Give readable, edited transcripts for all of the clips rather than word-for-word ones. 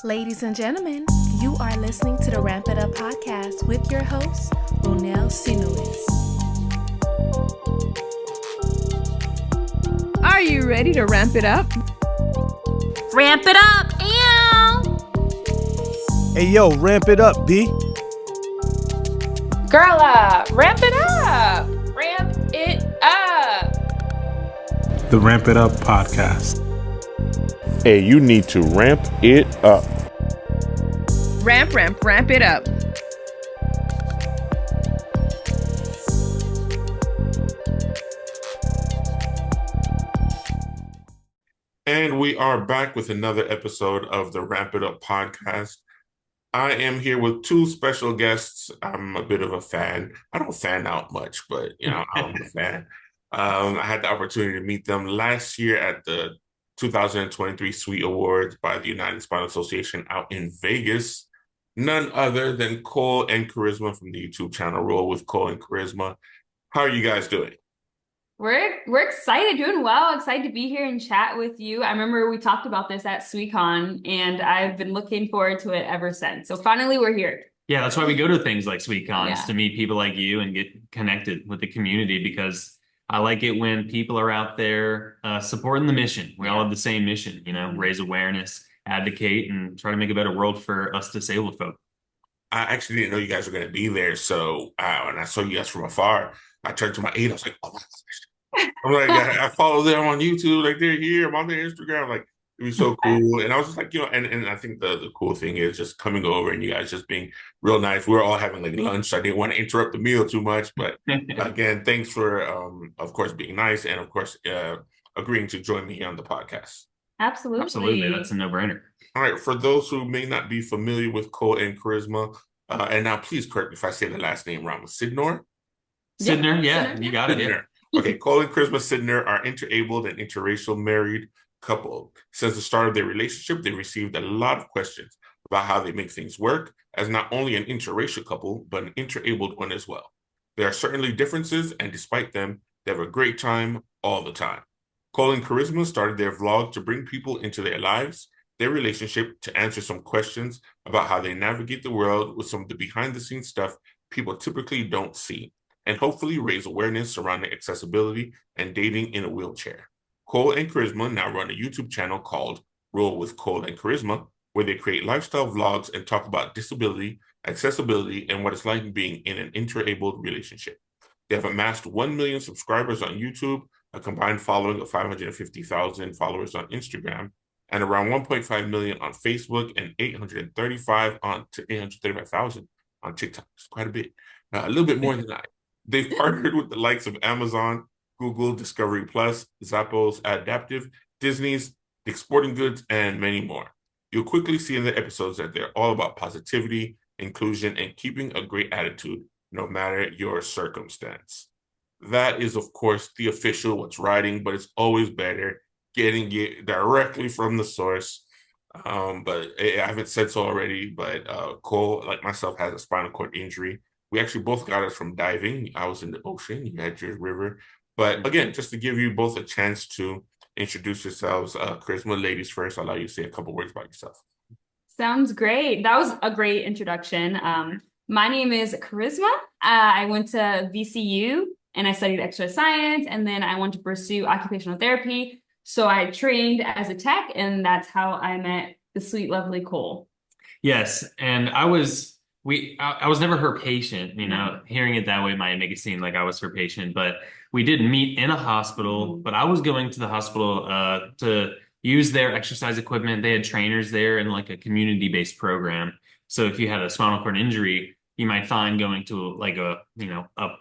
Ladies and gentlemen, you are listening to the Ramp It Up podcast with your host, Ronell Sinuis. Are you ready to ramp it up? Ramp it up, ew! Hey, yo, ramp it up, B. Girl up, ramp it up, ramp it up. The Ramp It Up podcast. Hey, you need to ramp it up. Ramp it up. And we are back with another episode of the Ramp It Up podcast. I am here with two special guests. I'm a bit of a fan. I don't fan out much, but I'm a fan. I had the opportunity to meet them last year at the 2023 Sweet Awards by the United Spinal Association out in Vegas. None other than Cole and Charisma from the YouTube channel Roll with Cole and Charisma. How are you guys doing? We're excited, doing well, excited to be here and chat with you. I remember we talked about this at SweetCon, and I've been looking forward to it ever since. So finally, we're here. Yeah, that's why we go to things like SweetCon, Yeah. to meet people like you and get connected with the community, because I like it when people are out there supporting the mission. We all have the same mission, raise awareness, advocate, and try to make a better world for us disabled folk. I actually didn't know you guys were going to be there. So when I saw you guys from afar, I turned to my aide. I was like, oh my gosh. I'm like, I follow them on YouTube. Like, they're here. I'm on their Instagram. Like, it was so cool. And I was just like, and I think the cool thing is just coming over and you guys just being real nice. We were all having like lunch. So I didn't want to interrupt the meal too much. But again, thanks for, of course, being nice. And of course, agreeing to join me here on the podcast. Absolutely. That's a no-brainer. All right. For those who may not be familiar with Cole and Charisma, and now please correct me if I say the last name wrong, Sydnor? Sydnor, yeah, you got it. Yeah. Okay, Cole and Charisma Sydnor are interabled and interracial married couple. Since the start of their relationship, they received a lot of questions about how they make things work as not only an interracial couple, but an interabled one as well. There are certainly differences, and despite them, they have a great time all the time. Cole and Charisma started their vlog to bring people into their lives, their relationship, to answer some questions about how they navigate the world with some of the behind-the-scenes stuff people typically don't see, and hopefully raise awareness surrounding accessibility and dating in a wheelchair. Cole and Charisma now run a YouTube channel called Roll with Cole and Charisma, where they create lifestyle vlogs and talk about disability, accessibility, and what it's like being in an interabled relationship. They have amassed 1 million subscribers on YouTube, a combined following of 550,000 followers on Instagram, and around 1.5 million on Facebook and 835,000 on TikTok. It's quite a bit, a little bit more than I. They've partnered with the likes of Amazon, Google, Discovery Plus, Zappos, Adaptive, Disney's, Dick's Sporting Goods, and many more. You'll quickly see in the episodes that they're all about positivity, inclusion, and keeping a great attitude, no matter your circumstance. That is, of course, the official what's riding, but it's always better getting it directly from the source. But I haven't said so already, but Cole, like myself, has a spinal cord injury. We actually both got it from diving. I was in the ocean, you had your river. But again, just to give you both a chance to introduce yourselves, Charisma, ladies first, I'll allow you to say a couple words about yourself. Sounds great. That was a great introduction. My name is Charisma. I went to VCU and I studied exercise science, and then I wanted to pursue occupational therapy. So I trained as a tech, and that's how I met the sweet, lovely Cole. Yes, and I was never her patient, hearing it that way might make it seem like I was her patient, but we did meet in a hospital, but I was going to the hospital to use their exercise equipment. They had trainers there in like a community-based program. So if you had a spinal cord injury, you might find going to like a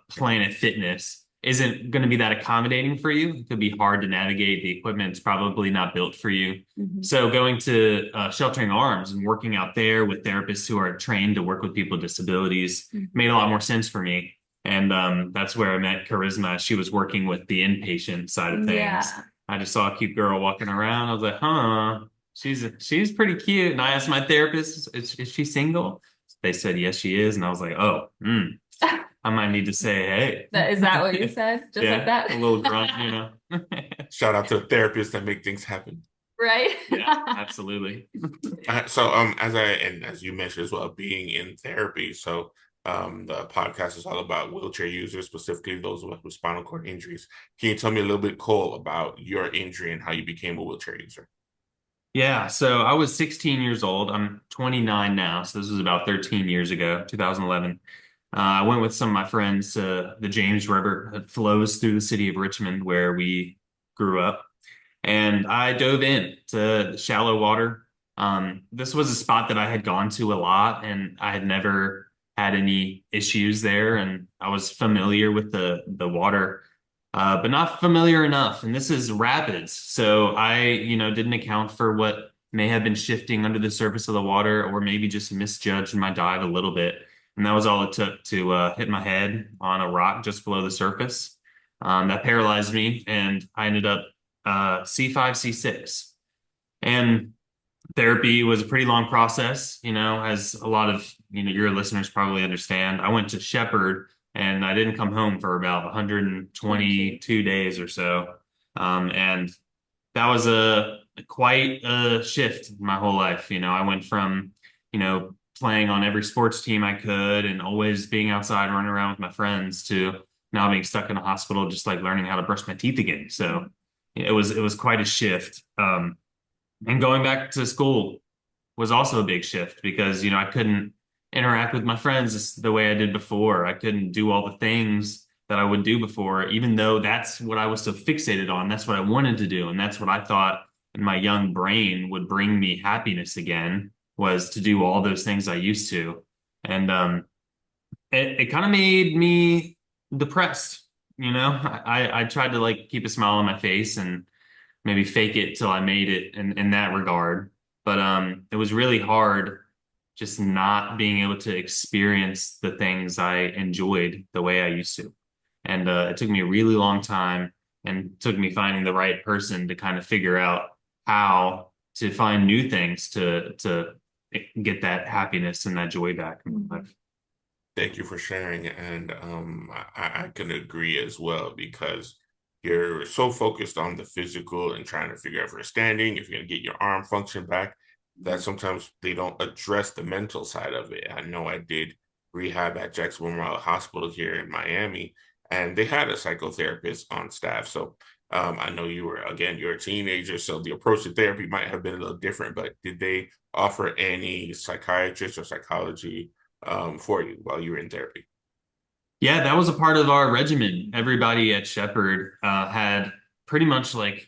Planet Fitness isn't going to be that accommodating for you. It could be hard to navigate. The equipment's probably not built for you. Mm-hmm. So going to Sheltering Arms and working out there with therapists who are trained to work with people with disabilities made a lot more sense for me. And that's where I met Charisma. She was working with the inpatient side of things. Yeah. I just saw a cute girl walking around. I was like, she's pretty cute. And I asked my therapist, is she single? They said, yes, she is. And I was like, I might need to say, hey. Is that what you said? Just like that? A little grunt, Shout out to the therapists that make things happen. right? Yeah, absolutely. As you mentioned as well, being in therapy. So the podcast is all about wheelchair users, specifically those with spinal cord injuries. Can you tell me a little bit, Cole, about your injury and how you became a wheelchair user? Yeah, so I was 16 years old. I'm 29 now, so this was about 13 years ago, 2011. I went with some of my friends to the James River that flows through the city of Richmond, where we grew up, and I dove in to shallow water. This was a spot that I had gone to a lot, and I had never had any issues there, and I was familiar with the water, but not familiar enough. And this is rapids, so I didn't account for what may have been shifting under the surface of the water, or maybe just misjudged my dive a little bit. And that was all it took to hit my head on a rock just below the surface. That paralyzed me, and I ended up C5, C6. And therapy was a pretty long process, as a lot of your listeners probably understand. I went to Shepherd and I didn't come home for about 122 days or so. And that was a quite a shift in my whole life. I went from, playing on every sports team I could and always being outside running around with my friends to now being stuck in a hospital, just like learning how to brush my teeth again. So it was quite a shift. And going back to school was also a big shift because, I couldn't interact with my friends the way I did before. I couldn't do all the things that I would do before, even though that's what I was so fixated on. That's what I wanted to do. And that's what I thought in my young brain would bring me happiness again, was to do all those things I used to. And it kind of made me depressed. I tried to like keep a smile on my face and maybe fake it till I made it in that regard. But it was really hard just not being able to experience the things I enjoyed the way I used to. And it took me a really long time and took me finding the right person to kind of figure out how to find new things to get that happiness and that joy back in my life. Thank you for sharing. And I can agree as well because you're so focused on the physical and trying to figure out if you're standing, if you're going to get your arm function back, that sometimes they don't address the mental side of it. I know I did rehab at Jackson Memorial Hospital here in Miami, and they had a psychotherapist on staff. So I know you're a teenager, so the approach to therapy might have been a little different, but did they offer any psychiatrist or psychology for you while you were in therapy? Yeah, that was a part of our regimen. Everybody at Shepherd had pretty much like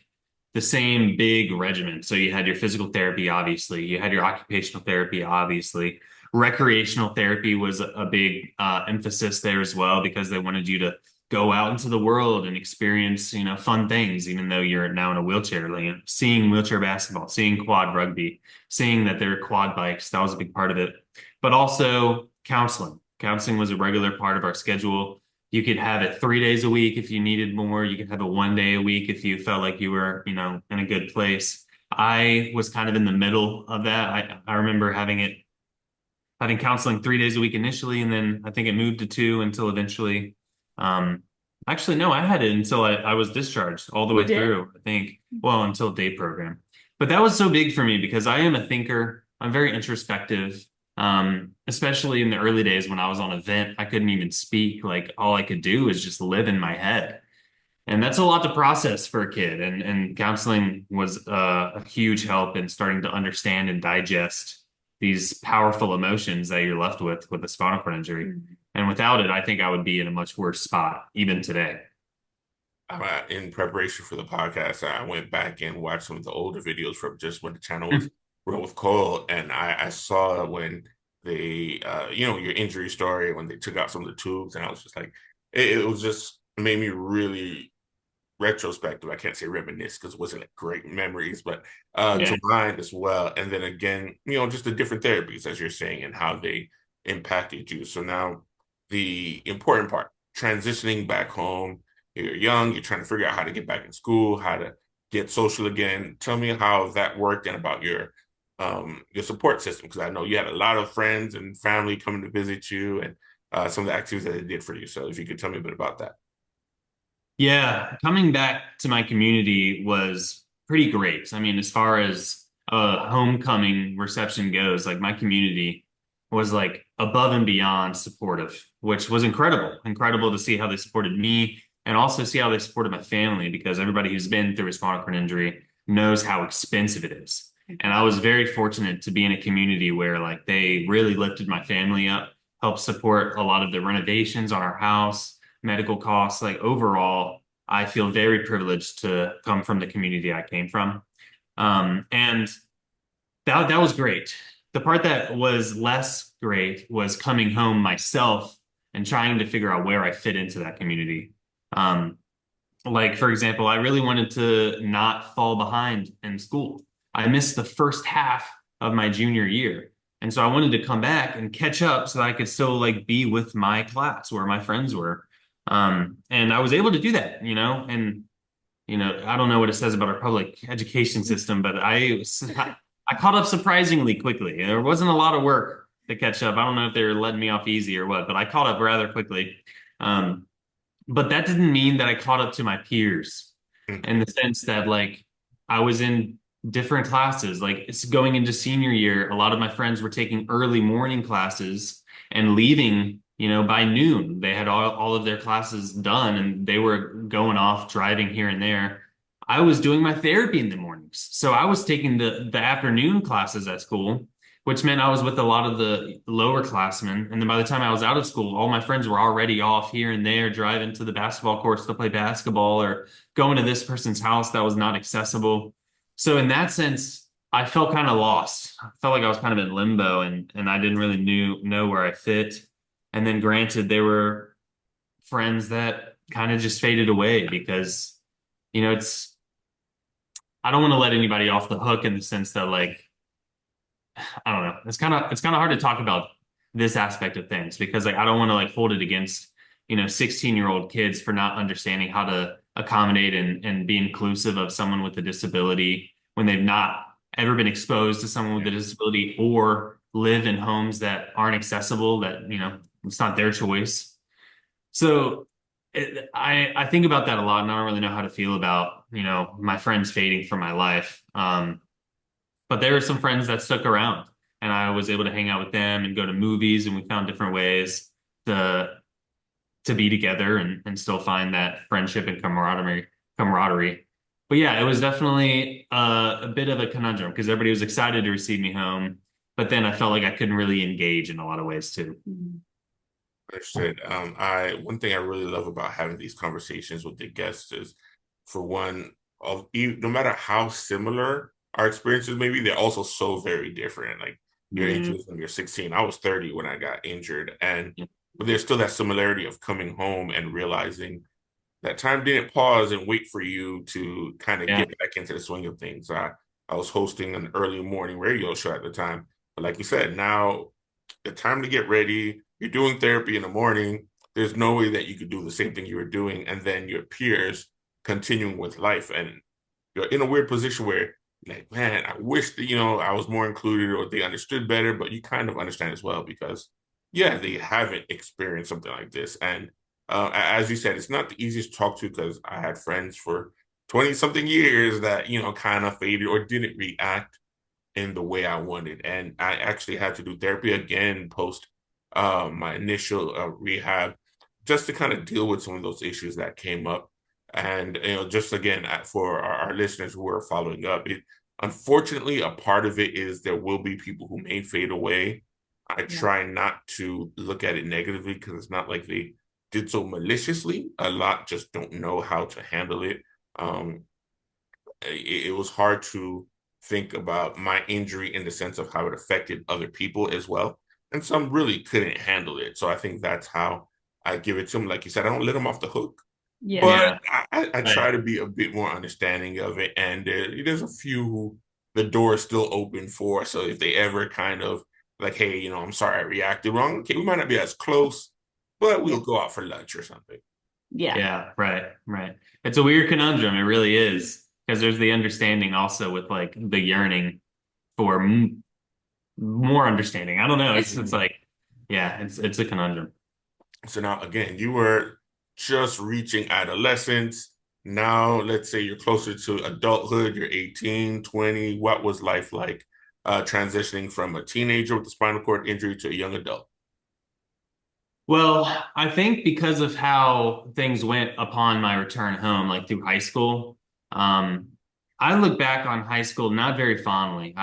the same big regimen. So you had your physical therapy, obviously. You had your occupational therapy, obviously. Recreational therapy was a big emphasis there as well because they wanted you to go out into the world and experience, fun things, even though you're now in a wheelchair. Like, seeing wheelchair basketball, seeing quad rugby, seeing that there are quad bikes, that was a big part of it. But also counseling. Counseling was a regular part of our schedule. You could have it 3 days a week if you needed more. You could have it one day a week if you felt like you were, in a good place. I was kind of in the middle of that. I remember having counseling 3 days a week initially, and then I think it moved to two until eventually. Actually, no, I had it until I was discharged all the way through, I think. Well, until day program. But that was so big for me because I am a thinker. I'm very introspective. Especially in the early days when I was on a vent, I couldn't even speak. Like all I could do is just live in my head. And that's a lot to process for a kid. And counseling was a huge help in starting to understand and digest these powerful emotions that you're left with a spinal cord injury. And without it, I think I would be in a much worse spot, even today. In preparation for the podcast, I went back and watched some of the older videos from just when the channel was Real with Cole, and I saw when they, your injury story, when they took out some of the tubes, and I was just like, it was just made me really retrospective. I can't say reminisce because it wasn't like great memories, but to mind as well. And then again, just the different therapies, as you're saying, and how they impacted you. So now the important part, transitioning back home. You're young, you're trying to figure out how to get back in school, how to get social again. Tell me how that worked and about your support system, because I know you had a lot of friends and family coming to visit you, and some of the activities that they did for you. So if you could tell me a bit about that. Yeah, coming back to my community was pretty great. I mean, as far as homecoming reception goes, like my community was like above and beyond supportive, which was incredible. Incredible to see how they supported me and also see how they supported my family, because everybody who's been through a spinal cord injury knows how expensive it is. And I was very fortunate to be in a community where like they really lifted my family up, helped support a lot of the renovations on our house, medical costs. Like overall, I feel very privileged to come from the community I came from. And that was great. The part that was less great was coming home myself and trying to figure out where I fit into that community. Um, like, for example, I really wanted to not fall behind in school. I missed the first half of my junior year. And so I wanted to come back and catch up so that I could still like be with my class where my friends were. And I was able to do that, and I don't know what it says about our public education system, but I caught up surprisingly quickly. There wasn't a lot of work to catch up. I don't know if they were letting me off easy or what, but I caught up rather quickly. But that didn't mean that I caught up to my peers in the sense that like I was in different classes. Like it's going into senior year, a lot of my friends were taking early morning classes and leaving, by noon. They had all of their classes done and they were going off driving here and there. I was doing my therapy in the mornings. So I was taking the afternoon classes at school, which meant I was with a lot of the lower classmen. And then by the time I was out of school, all my friends were already off here and there, driving to the basketball courts to play basketball or going to this person's house that was not accessible. So in that sense, I felt kind of lost. I felt like I was kind of in limbo and I didn't really know where I fit. And then granted, there were friends that kind of just faded away because, I don't want to let anybody off the hook in the sense that like, I don't know. It's kind of hard to talk about this aspect of things because like I don't want to like hold it against 16-year-old kids for not understanding how to accommodate and be inclusive of someone with a disability when they've not ever been exposed to someone with a disability or live in homes that aren't accessible, that it's not their choice. So I think about that a lot and I don't really know how to feel about my friends fading from my life. But there were some friends that stuck around and I was able to hang out with them and go to movies and we found different ways to be together and still find that friendship and camaraderie. But yeah, it was definitely a bit of a conundrum because everybody was excited to receive me home, but then I felt like I couldn't really engage in a lot of ways too. Understood. One thing I really love about having these conversations with the guests is, for one, no matter how similar our experiences maybe, they're also so very different. Like your age was when you're 16. I was 30 when I got injured, but there's still that similarity of coming home and realizing that time didn't pause and wait for you to kind of get back into the swing of things. I was hosting an early morning radio show at the time, but like you said, now the time to get ready. You're doing therapy in the morning. There's no way that you could do the same thing you were doing, and then your peers continuing with life, and you're in a weird position where, like, man, I wish that I was more included or they understood better. But you kind of understand as well because, they haven't experienced something like this, and as you said, it's not the easiest to talk to because I had friends for 20-something years that kind of faded or didn't react in the way I wanted, and I actually had to do therapy again post my initial rehab just to kind of deal with some of those issues that came up. And, just again, for our listeners who are following up, unfortunately, a part of it is there will be people who may fade away. I try not to look at it negatively because it's not like they did so maliciously. A lot just don't know how to handle it. It was hard to think about my injury in the sense of how it affected other people as well. And some really couldn't handle it. So I think that's how I give it to them. Like you said, I don't let them off the hook. Yeah. But I try to be a bit more understanding of it. And there's a few who the door is still open for. So if they ever kind of like, hey, I'm sorry I reacted wrong. Okay, we might not be as close, but we'll go out for lunch or something. Yeah. Yeah, right. It's a weird conundrum. It really is. Because there's the understanding also with like the yearning for more understanding. I don't know. It's like, it's a conundrum. So now again, you were just reaching adolescence. Now, let's say you're closer to adulthood, you're 18, 20. What was life like transitioning from a teenager with a spinal cord injury to a young adult? Well, I think because of how things went upon my return home, like through high school, um, I look back on high school not very fondly.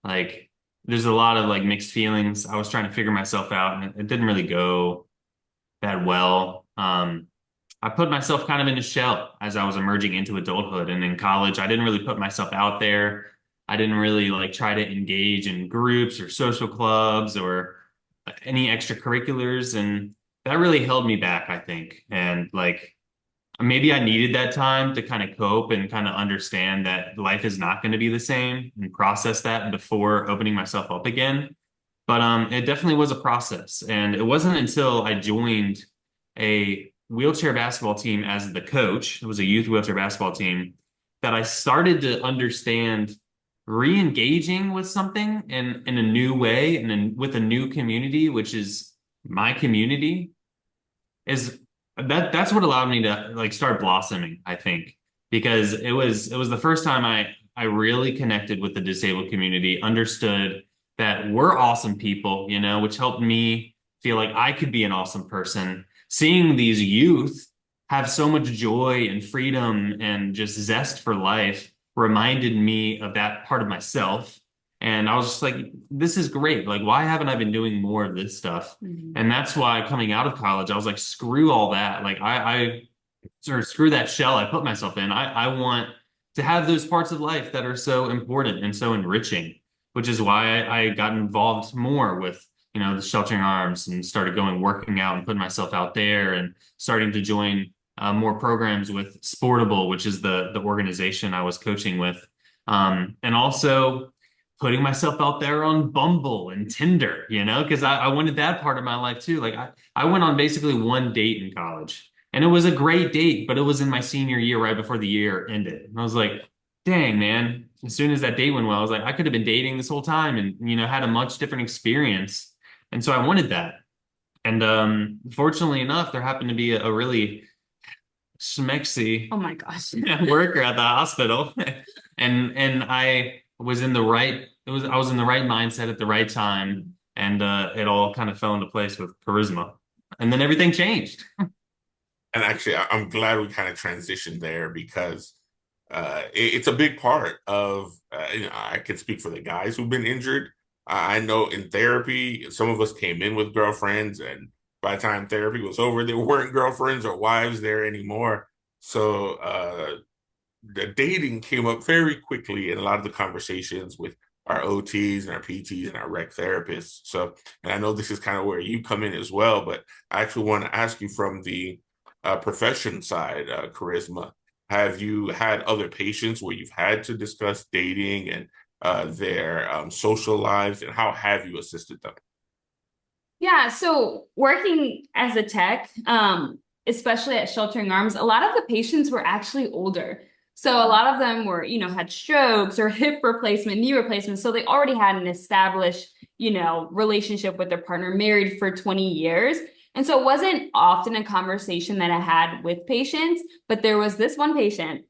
Like, there's a lot of like mixed feelings. I was trying to figure myself out, and it didn't really go that well. I put myself kind of in a shell as I was emerging into adulthood. And in college, I didn't really put myself out there. I didn't really like try to engage in groups or social clubs or any extracurriculars. And that really held me back, I think. And like maybe I needed that time to kind of cope and kind of understand that life is not going to be the same and process that before opening myself up again. But it definitely was a process. And it wasn't until I joined a wheelchair basketball team as the coach, it was a youth wheelchair basketball team, that I started to understand re-engaging with something in a new way and with a new community, which is my community, is that's what allowed me to like start blossoming, I think, because it was the first time I really connected with the disabled community, understood that we're awesome people, which helped me feel like I could be an awesome person. Seeing these youth have so much joy and freedom and just zest for life reminded me of that part of myself. And I was just like, this is great. Like, why haven't I been doing more of this stuff? Mhm. And that's why coming out of college, I was like, screw all that. Like, I sort of screw that shell I put myself in. I want to have those parts of life that are so important and so enriching, which is why I got involved more with, the Sheltering Arms and started working out and putting myself out there and starting to join more programs with Sportable, which is the organization I was coaching with. And also putting myself out there on Bumble and Tinder, because I wanted that part of my life too. Like I went on basically one date in college and it was a great date, but it was in my senior year right before the year ended. And I was like, dang, man, as soon as that date went well, I was like, I could have been dating this whole time and, had a much different experience. And so I wanted that. And fortunately enough, there happened to be a really schmexy Oh my gosh. worker at the hospital. And I was in the right, I was in the right mindset at the right time. And it all kind of fell into place with Charisma. And then everything changed. And actually, I'm glad we kind of transitioned there because it's a big part of, I can speak for the guys who've been injured. I know in therapy, some of us came in with girlfriends, and by the time therapy was over, there weren't girlfriends or wives there anymore. So the dating came up very quickly in a lot of the conversations with our OTs and our PTs and our rec therapists. So, and I know this is kind of where you come in as well, but I actually want to ask you from the profession side, Charisma, have you had other patients where you've had to discuss dating and their social lives, and how have you assisted them? Yeah, so working as a tech, especially at Sheltering Arms, a lot of the patients were actually older. So a lot of them were, had strokes or hip replacement, knee replacement. So they already had an established, relationship with their partner, married for 20 years. And so it wasn't often a conversation that I had with patients, but there was this one patient.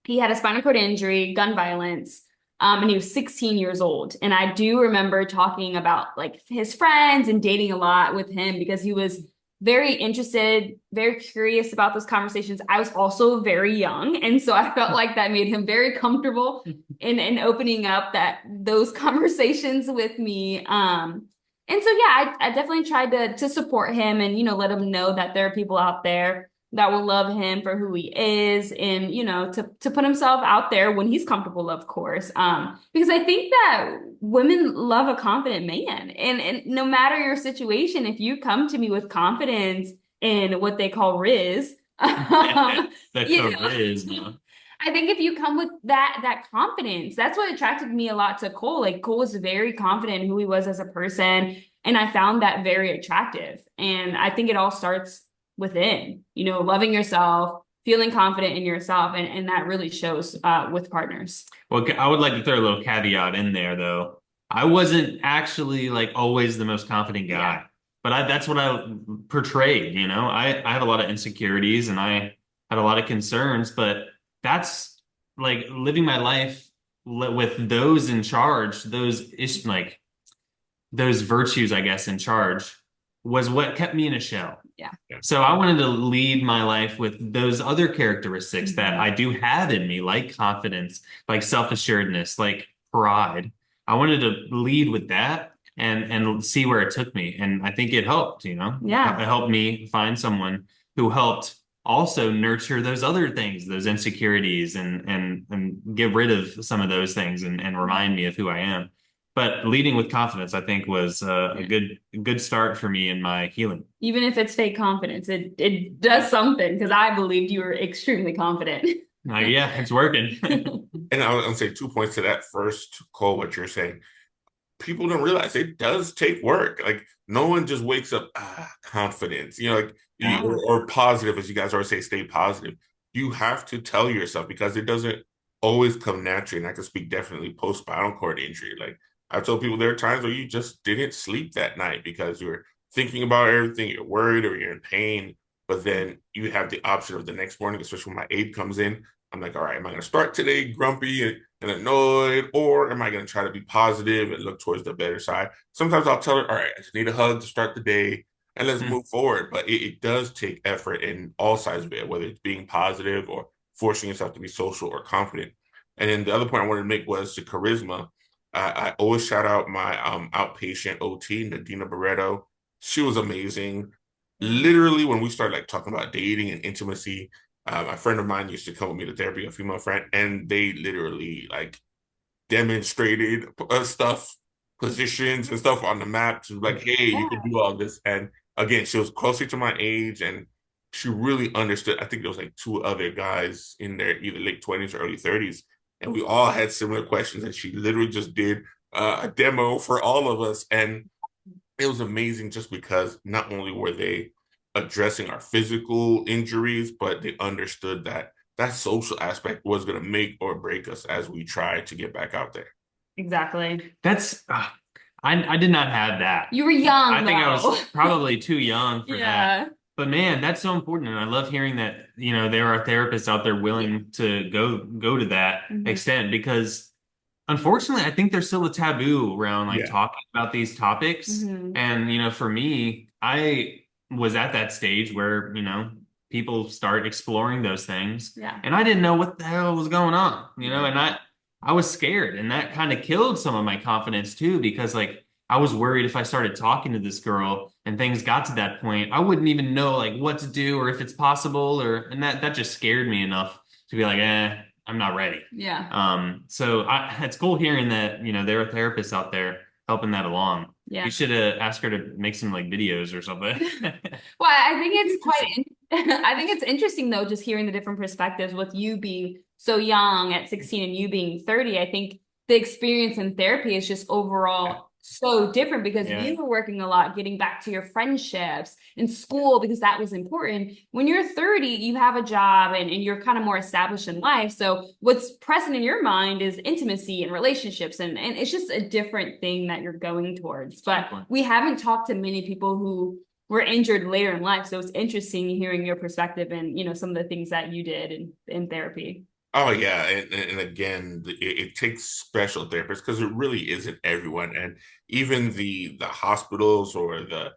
He had a spinal cord injury, gun violence, and he was 16 years old. And I do remember talking about like his friends and dating a lot with him because he was very interested, very curious about those conversations. I was also very young. And so I felt like that made him very comfortable in opening up those conversations with me. And so, yeah, I definitely tried to support him and, let him know that there are people out there that will love him for who he is and, to put himself out there when he's comfortable, of course. Because I think that women love a confident man. And no matter your situation, if you come to me with confidence in what they call Riz, The charisma. I think if you come with that confidence, that's what attracted me a lot to Cole. Like Cole was very confident in who he was as a person, and I found that very attractive. And I think it all starts within, loving yourself, feeling confident in yourself, and that really shows with partners. Well, I would like to throw a little caveat in there, though. I wasn't actually like always the most confident guy, but that's what I portrayed. I have a lot of insecurities, and I had a lot of concerns, but that's like living my life with those in charge, those virtues, I guess, in charge was what kept me in a shell. Yeah. So I wanted to lead my life with those other characteristics that I do have in me, like confidence, like self-assuredness, like pride. I wanted to lead with that and see where it took me. And I think it helped, Yeah. It helped me find someone who helped also nurture those other things, those insecurities, and get rid of some of those things and remind me of who I am. But leading with confidence, I think, was a good start for me in my healing. Even if it's fake confidence, it does something, because I believed you were extremely confident. Yeah, it's working. And I'll say 2 points to that. First, Cole, what you're saying, people don't realize it does take work. Like, no one just wakes up, confidence, like, or positive, as you guys always say, stay positive. You have to tell yourself, because it doesn't always come naturally. And I can speak definitely post spinal cord injury. Like, I've told people there are times where you just didn't sleep that night because you're thinking about everything, you're worried or you're in pain. But then you have the option of the next morning, especially when my aide comes in. I'm like, all right, am I going to start today grumpy and annoyed, or am I going to try to be positive and look towards the better side? Sometimes I'll tell her, all right, I just need a hug to start the day and let's move forward. But it does take effort in all sides of it, whether it's being positive or forcing yourself to be social or confident. And then the other point I wanted to make was the charisma. I always shout out my outpatient OT, Nadina Barreto. She was amazing. Literally, when we started like talking about dating and intimacy, a friend of mine used to come with me to therapy, a female friend, and they literally like demonstrated stuff, positions and stuff on the map to like, hey, you can do all this. And again, she was closer to my age, and she really understood. I think there was like two other guys in their either late 20s or early 30s, and we all had similar questions. And she literally just did a demo for all of us, and it was amazing just because not only were they addressing our physical injuries, but they understood that that social aspect was going to make or break us as we try to get back out there. Exactly. That's I did not have that. You were young. I think I was probably too young for that. But man, that's so important. And I love hearing that, there are therapists out there willing to go to that extent, because unfortunately, I think there's still a taboo around like talking about these topics. And, for me, I was at that stage where, people start exploring those things. Yeah. And I didn't know what the hell was going on, and I was scared, and that kind of killed some of my confidence too, because like I was worried if I started talking to this girl and things got to that point, I wouldn't even know like what to do or if it's possible, and that just scared me enough to be like, I'm not ready. Yeah. So it's cool hearing that, there are therapists out there helping that along. Yeah. You should ask her to make some like videos or something. Well, I think it's I think it's interesting though, just hearing the different perspectives with you being so young at 16 and you being 30. I think the experience in therapy is just overall so different, because you were working a lot, getting back to your friendships in school, because that was important. When you're 30, you have a job and you're kind of more established in life. So what's present in your mind is intimacy and relationships. And it's just a different thing that you're going towards. But we haven't talked to many people who were injured later in life. So it's interesting hearing your perspective and, some of the things that you did in therapy. Oh yeah, and again, it takes special therapists, because it really isn't everyone, and even the hospitals or the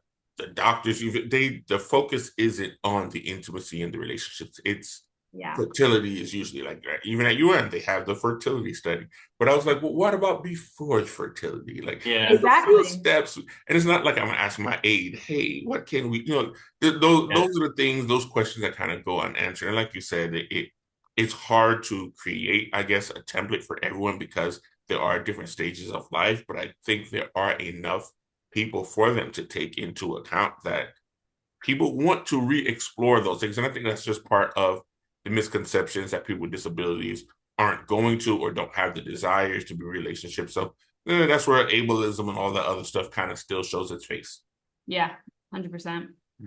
doctors, even the focus isn't on the intimacy and the relationships. It's fertility is usually like that. Even at UN, they have the fertility study. But I was like, well, what about before fertility? Like, exactly. Steps, and it's not like I'm gonna ask my aide, hey, what can we, those are the things, those questions that kind of go unanswered. And like you said, it's hard to create, I guess, a template for everyone, because there are different stages of life, but I think there are enough people for them to take into account that people want to re-explore those things. And I think that's just part of the misconceptions that people with disabilities aren't going to or don't have the desires to be relationships. So that's where ableism and all that other stuff kind of still shows its face. Yeah, 100%.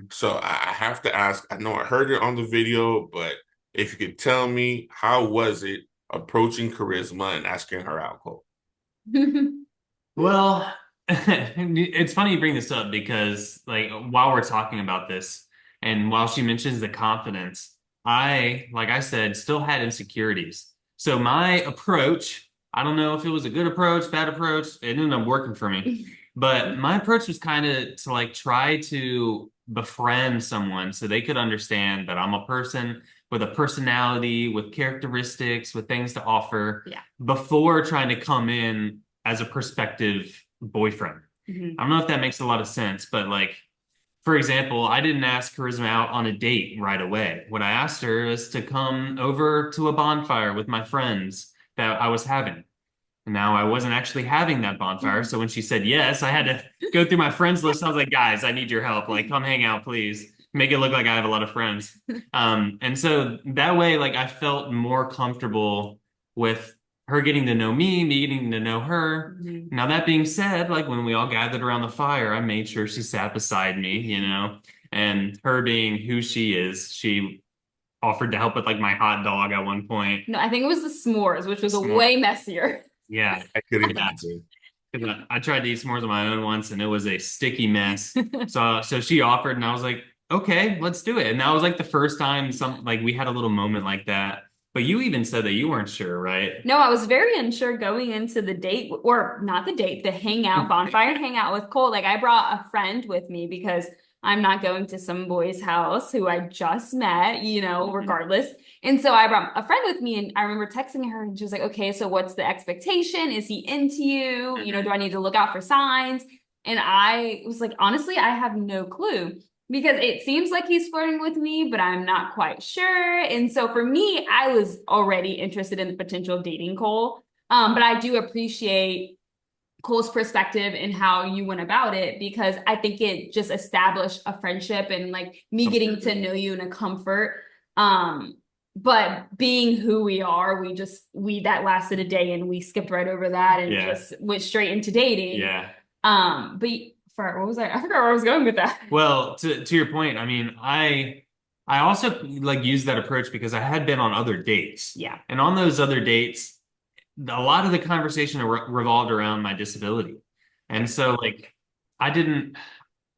So I have to ask, I know I heard it on the video, but if you could tell me, how was it approaching Charisma and asking her out, Cole? Well, it's funny you bring this up, because like while we're talking about this and while she mentions the confidence, like I said, still had insecurities. So my approach, I don't know if it was a good approach, bad approach, it ended up working for me. But my approach was kind of to like try to befriend someone so they could understand that I'm a person with a personality, with characteristics, with things to offer, Yeah. before trying to come in as a prospective boyfriend. Mhm. I don't know if that makes a lot of sense, but like, for example, I didn't ask Charisma out on a date right away. What I asked her is to come over to a bonfire with my friends that I was having. And now I wasn't actually having that bonfire. So when she said yes, I had to go through my friends list. I was like, guys, I need your help. Like, come hang out, please. Make it look like I have a lot of friends. And so that way, like, I felt more comfortable with her getting to know me getting to know her. Mhm. Now, that being said, like when we all gathered around the fire, I made sure she sat beside me, and her being who she is, she offered to help with like my hot dog at one point. No, I think it was the s'mores, which was S'more. way messier. Yeah. I could Yeah. imagine. I tried to eat s'mores on my own once and it was a sticky mess. So she offered and I was like, okay, let's do it. And that was like the first time like we had a little moment like that. But you even said that you weren't sure, right? No, I was very unsure going into the date, or not the date, the hangout, bonfire hangout with Cole. Like I brought a friend with me because I'm not going to some boy's house who I just met, regardless. And so I brought a friend with me and I remember texting her and she was like, okay, so what's the expectation? Is he into you? Do I need to look out for signs? And I was like, honestly, I have no clue because it seems like he's flirting with me, but I'm not quite sure. And so for me, I was already interested in the potential of dating Cole. But I do appreciate Cole's perspective and how you went about it because I think it just established a friendship and like me getting to know you in a comfort. But being who we are, that lasted a day and we skipped right over that and just went straight into dating. Yeah. But what was I forgot where I was going with that. Well, to your point, I mean, I also like used that approach because I had been on other dates. Yeah. And on those other dates, a lot of the conversation revolved around my disability. And so like I don't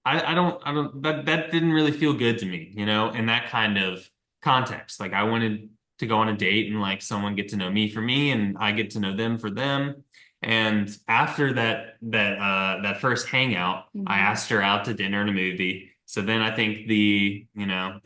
that didn't really feel good to me, in that kind of context. Like I wanted to go on a date and like someone get to know me for me and I get to know them for them. And after that first hangout, I asked her out to dinner and a movie. So then I think the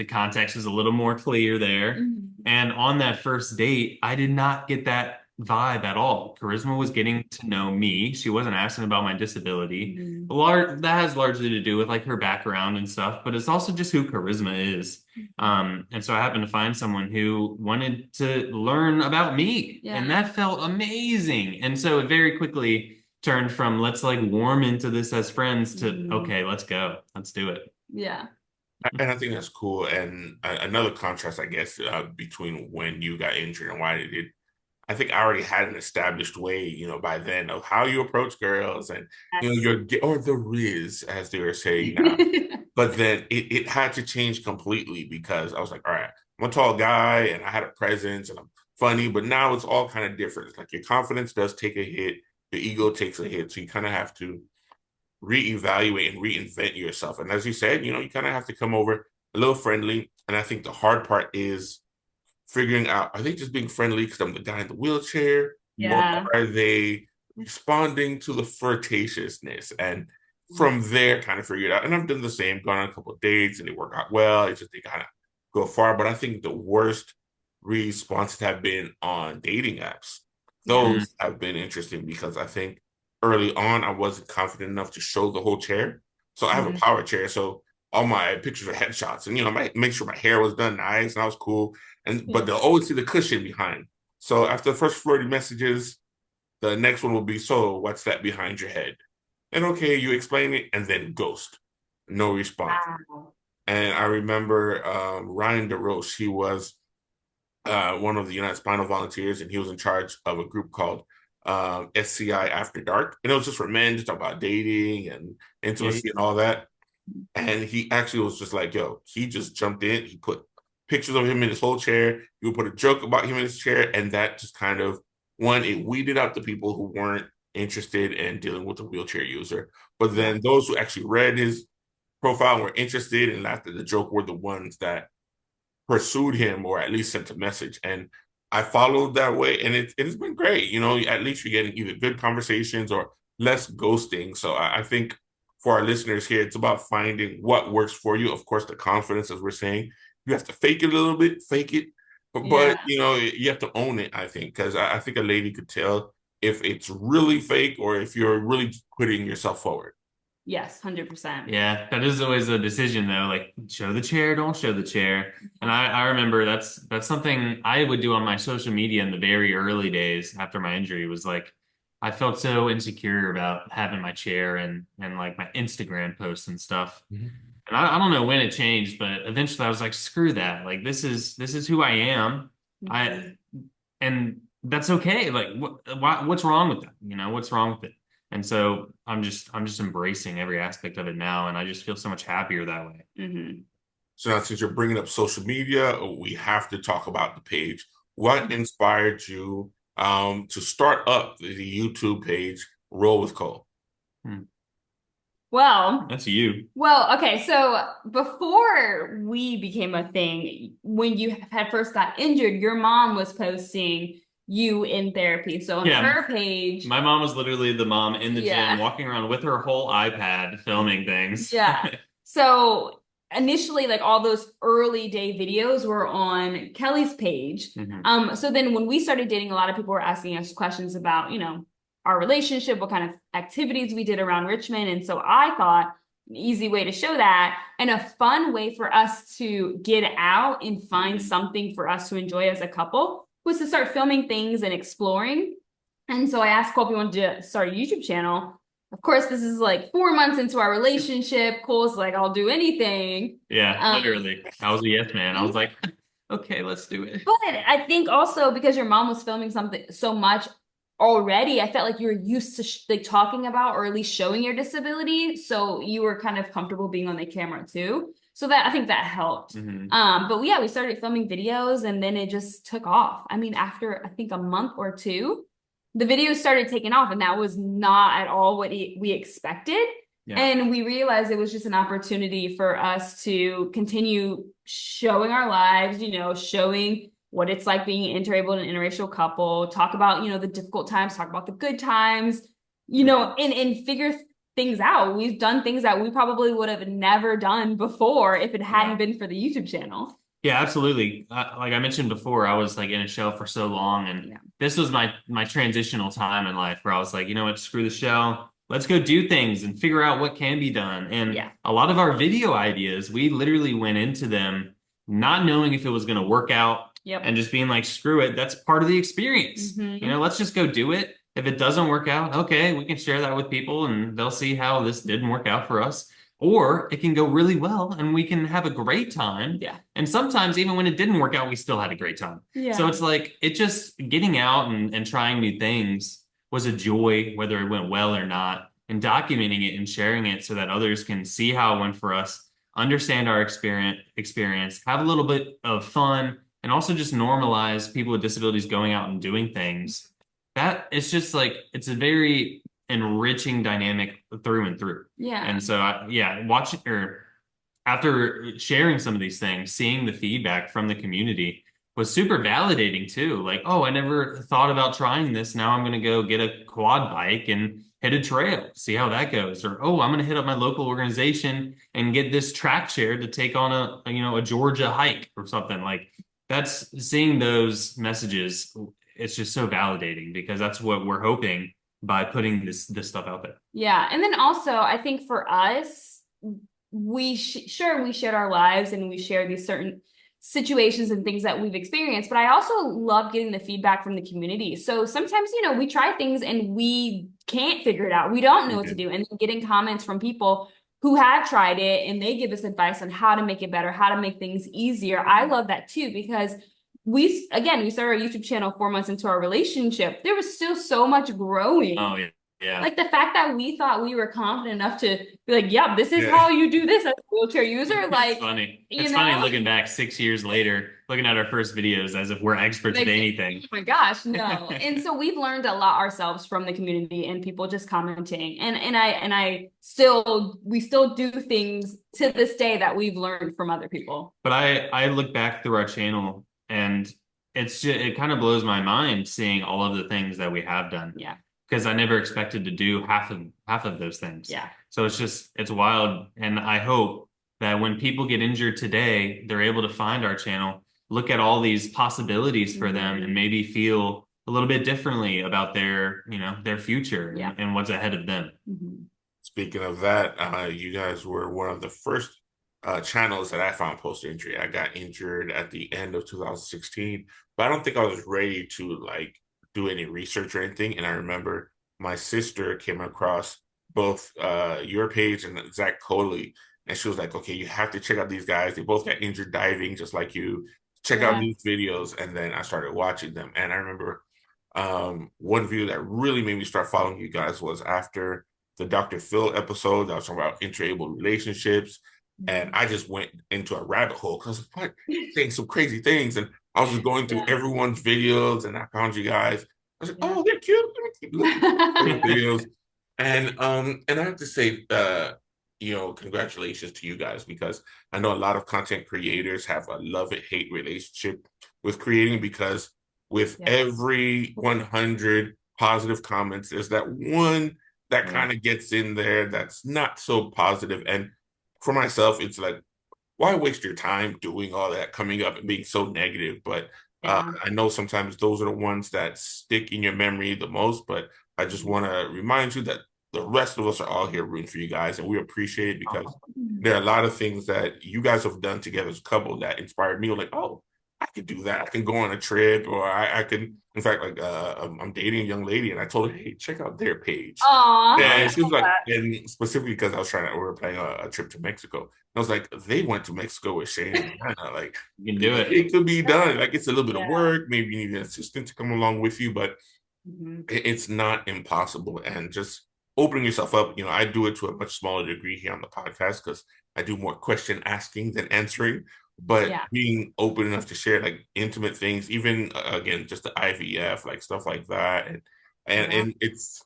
context was a little more clear there. And on that first date, I did not get that vibe at all. Charisma was getting to know me. She wasn't asking about my disability. That has largely to do with like her background and stuff, but it's also just who Charisma is. And so I happened to find someone who wanted to learn about me, and that felt amazing. And so it very quickly turned from let's like warm into this as friends to okay, let's go, let's do it. Yeah. And I think that's cool. And another contrast, I guess, between when you got injured and why it did. I think I already had an established way, by then of how you approach girls and, or the Riz, as they were saying now. But then it had to change completely because I was like, all right, I'm a tall guy and I had a presence and I'm funny, but now it's all kind of different. It's like your confidence does take a hit, your ego takes a hit. So you kind of have to reevaluate and reinvent yourself. And as you said, you kind of have to come over a little friendly. And I think the hard part is figuring out, are they just being friendly because I'm the guy in the wheelchair? Yeah. Or are they responding to the flirtatiousness? And from there, kind of figure it out. And I've done the same, gone on a couple of dates and they work out well. It's just they kind of go far. But I think the worst responses have been on dating apps. Those have been interesting because I think early on, I wasn't confident enough to show the whole chair. So I have a power chair. So all my pictures are headshots and, I make sure my hair was done nice and I was cool. But they'll always see the cushion behind. So after the first 40 messages, the next one will be, so what's that behind your head? And okay, you explain it and then ghost. No response. Wow. And I remember Ryan DeRoche, he was one of the United Spinal Volunteers and he was in charge of a group called SCI After Dark. And it was just for men to talk about dating and intimacy and all that. And he actually was just like, he just jumped in. He put pictures of him in his whole chair. He would put a joke about him in his chair. And that just kind of, it weeded out the people who weren't interested in dealing with a wheelchair user. But then those who actually read his profile and were interested and laughed at the joke were the ones that pursued him or at least sent a message. And I followed that way, and it's been great. At least you're getting either good conversations or less ghosting. So I think for our listeners here, it's about finding what works for you. Of course, the confidence, as we're saying, you have to fake it a little bit, fake it, but you have to own it. I think because I think a lady could tell if it's really fake or if you're really putting yourself forward. Yes, 100%. Yeah, that is always a decision though. Like, show the chair, don't show the chair. And I remember that's something I would do on my social media in the very early days after my injury. Was like, I felt so insecure about having my chair and like my Instagram posts and stuff. Mm-hmm. And I don't know when it changed, but eventually I was like, screw that. Like, this is who I am. And that's okay. Like, what's wrong with that? What's wrong with it? And so I'm just embracing every aspect of it now, and I just feel so much happier that way. Mm-hmm. So now, since you're bringing up social media, we have to talk about the page. What inspired you to start up the YouTube page, Roll with Cole? Well, That's you. Well, okay. So before we became a thing, when you had first got injured, your mom was posting you in therapy. So on her page, my mom was literally the mom in the gym, walking around with her whole iPad, filming things. Yeah. So initially, like all those early day videos were on Kelly's page. Mm-hmm. So then when we started dating, a lot of people were asking us questions about, our relationship, what kind of activities we did around Richmond. And so I thought an easy way to show that and a fun way for us to get out and find something for us to enjoy as a couple was to start filming things and exploring. And so I asked Cole if he wanted to start a YouTube channel. Of course, this is like 4 months into our relationship. Cole's like, I'll do anything. Yeah, literally. I was a yes man. I was like, okay, let's do it. But I think also because your mom was filming something so much already, I felt like you were used to like talking about or at least showing your disability. So you were kind of comfortable being on the camera too. So that I think that helped. Mm-hmm. But we started filming videos and then it just took off. I mean, after I think a month or two, the videos started taking off and that was not at all what we expected. Yeah. And we realized it was just an opportunity for us to continue showing our lives, showing what it's like being an interabled and interracial couple, talk about, the difficult times, talk about the good times, and figure things out. We've done things that we probably would have never done before if it hadn't been for the YouTube channel. Yeah, absolutely. Like I mentioned before, I was like in a shell for so long, and this was my transitional time in life where I was like, you know what, screw the shell. Let's go do things and figure out what can be done. And a lot of our video ideas, we literally went into them not knowing if it was going to work out and just being like, screw it. That's part of the experience. Mm-hmm. Let's just go do it. If it doesn't work out, okay, we can share that with people and they'll see how this didn't work out for us. Or it can go really well and we can have a great time. Yeah. And sometimes even when it didn't work out, we still had a great time. Yeah. So it's like, it just getting out and trying new things was a joy, whether it went well or not, and documenting it and sharing it so that others can see how it went for us, understand our experience, have a little bit of fun, and also just normalize people with disabilities going out and doing things. That it's just like, it's a very enriching dynamic through and through. Yeah. And so watching or after sharing some of these things, seeing the feedback from the community was super validating too. Like, oh, I never thought about trying this. Now I'm going to go get a quad bike and hit a trail, see how that goes. Or, oh, I'm going to hit up my local organization and get this track chair to take on a Georgia hike or something. Like, that's seeing those messages. It's just so validating because that's what we're hoping by putting this stuff out there. Yeah. And then also I think for us, we shared our lives and we share these certain situations and things that we've experienced, but I also love getting the feedback from the community. So sometimes, we try things and we can't figure it out. We don't know what to do. And getting comments from people who have tried it and they give us advice on how to make it better, how to make things easier. I love that too, because we started our YouTube channel 4 months into our relationship. There was still so much growing Yeah. Like the fact that we thought we were confident enough to be like, yep, this is Yeah. how you do this as a wheelchair user. Like, It's funny. you It's know? funny looking back 6 years later, looking at our first videos as if we're experts Like, at anything. oh my gosh, no. And so we've learned a lot ourselves from the community and people just commenting. We still do things to this day that we've learned from other people. But I look back through our channel and it kind of blows my mind seeing all of the things that we have done. Yeah. Because I never expected to do half of those things. Yeah. So it's wild. And I hope that when people get injured today, they're able to find our channel, look at all these possibilities for them, and maybe feel a little bit differently about their future and what's ahead of them. Mm-hmm. Speaking of that, you guys were one of the first channels that I found post-injury. I got injured at the end of 2016, but I don't think I was ready to like do any research or anything. And I remember my sister came across both your page and Zach Coley, and she was like, okay, you have to check out these guys. They both got injured diving just like you. Check out these videos. And then I started watching them. And I remember one video that really made me start following you guys was after the Dr. Phil episode that was talking about interabled relationships. And I just went into a rabbit hole because I was saying some crazy things. And I was just going through everyone's videos and I found you guys. I was like, oh, they're cute. Let me keep looking at videos. And I have to say, congratulations to you guys, because I know a lot of content creators have a love-it-hate relationship with creating, because with every 100 positive comments, there's that one that kind of gets in there that's not so positive. And for myself, it's like, why waste your time doing all that, coming up and being so negative? But I know sometimes those are the ones that stick in your memory the most. But I just want to remind you that the rest of us are all here rooting for you guys, and we appreciate it, because there are a lot of things that you guys have done together as a couple that inspired me. Like, oh, I could do that. I can go on a trip, or I can. In fact, like I'm dating a young lady, and I told her, hey, check out their page. Aww. And she was like, and specifically because we were planning a trip to Mexico. I was like, they went to Mexico with Shane and Hannah. Like, you can do it. It could be done. Like, it's a little bit of work. Maybe you need an assistant to come along with you, but it's not impossible. And just opening yourself up. I do it to a much smaller degree here on the podcast because I do more question asking than answering. But being open enough to share like intimate things, even again, just the IVF, like stuff like that, and it's,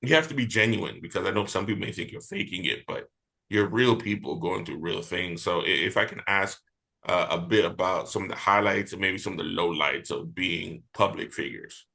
you have to be genuine, because I know some people may think you're faking it, but you're real people going through real things. So if I can ask a bit about some of the highlights and maybe some of the lowlights of being public figures.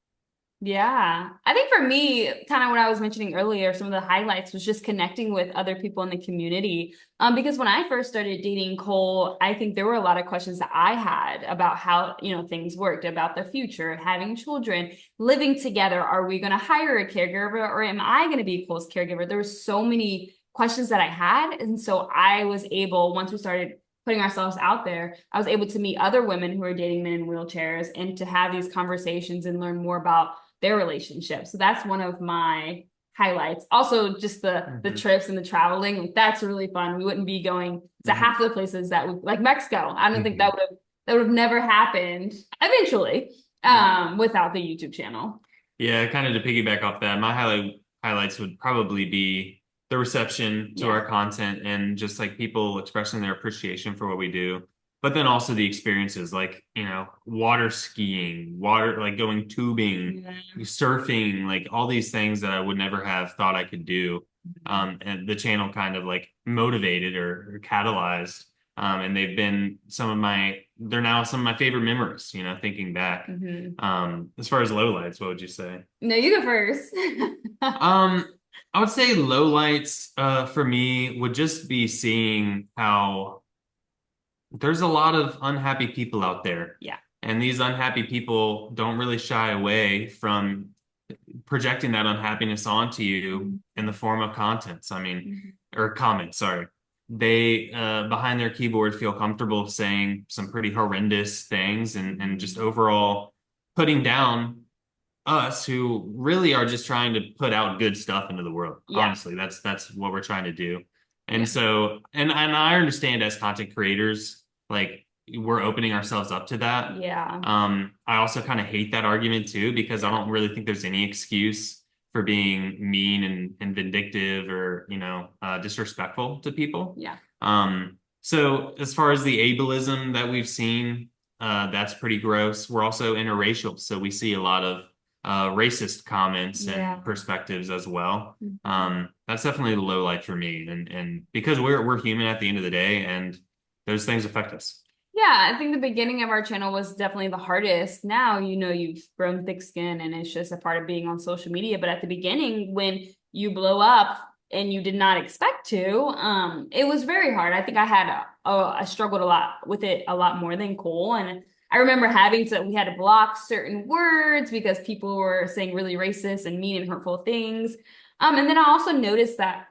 Yeah, I think for me, kind of what I was mentioning earlier, some of the highlights was just connecting with other people in the community. Because when I first started dating Cole, I think there were a lot of questions that I had about how, things worked, about the future, having children, living together. Are we going to hire a caregiver, or am I going to be Cole's caregiver? There were so many questions that I had. And so I was able, once we started putting ourselves out there, I was able to meet other women who are dating men in wheelchairs and to have these conversations and learn more about their relationship. So that's one of my highlights. Also, just the trips and the traveling. That's really fun. We wouldn't be going to half of the places that would, like Mexico. I don't think that would have never happened eventually without the YouTube channel. Yeah, kind of to piggyback off that, my highlights would probably be the reception to our content and just like people expressing their appreciation for what we do. But then also the experiences, like, water skiing, like going tubing, surfing, like all these things that I would never have thought I could do. And the channel kind of like motivated or catalyzed. And they've been they're now some of my favorite memories, thinking back. As far as lowlights, what would you say? No, you go first. I would say lowlights for me would just be seeing how there's a lot of unhappy people out there. Yeah. And these unhappy people don't really shy away from projecting that unhappiness onto you in the form of contents. Or comments, sorry. They, behind their keyboard, feel comfortable saying some pretty horrendous things and just overall putting down us who really are just trying to put out good stuff into the world. Honestly, that's what we're trying to do. And so, and I understand as content creators, like we're opening ourselves up to that. Yeah. I also kind of hate that argument too, because I don't really think there's any excuse for being mean and vindictive or, disrespectful to people. Yeah. So as far as the ableism that we've seen, that's pretty gross. We're also interracial, so we see a lot of racist comments and perspectives as well. That's definitely the low light for me, and because we're human at the end of the day, and those things affect us. Yeah, I think the beginning of our channel was definitely the hardest. Now, you've grown thick skin and it's just a part of being on social media. But at the beginning, when you blow up and you did not expect to, it was very hard. I think I struggled a lot with it, a lot more than Cole. And I remember we had to block certain words because people were saying really racist and mean and hurtful things. And then I also noticed that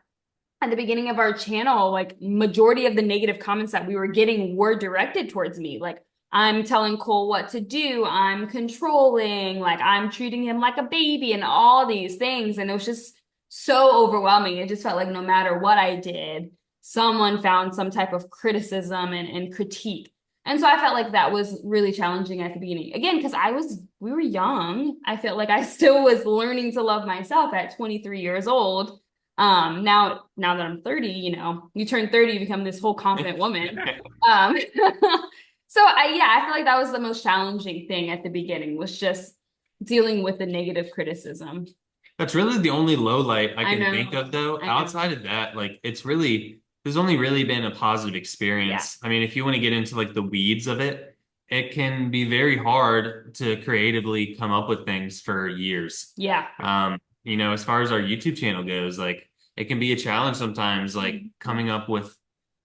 at the beginning of our channel, like majority of the negative comments that we were getting were directed towards me. Like, I'm telling Cole what to do, I'm controlling, like I'm treating him like a baby and all these things. And it was just so overwhelming. It just felt like no matter what I did, someone found some type of criticism and critique. And so I felt like that was really challenging at the beginning. Again, because we were young. I felt like I still was learning to love myself at 23 years old. Now that I'm 30, you turn 30, you become this whole confident woman. So I feel like that was the most challenging thing at the beginning, was just dealing with the negative criticism. That's really the only low light I can think of, though. Outside of that, like there's only really been a positive experience. Yeah. I mean, if you want to get into like the weeds of it, it can be very hard to creatively come up with things for years. Yeah. As far as our YouTube channel goes, like it can be a challenge sometimes, like coming up with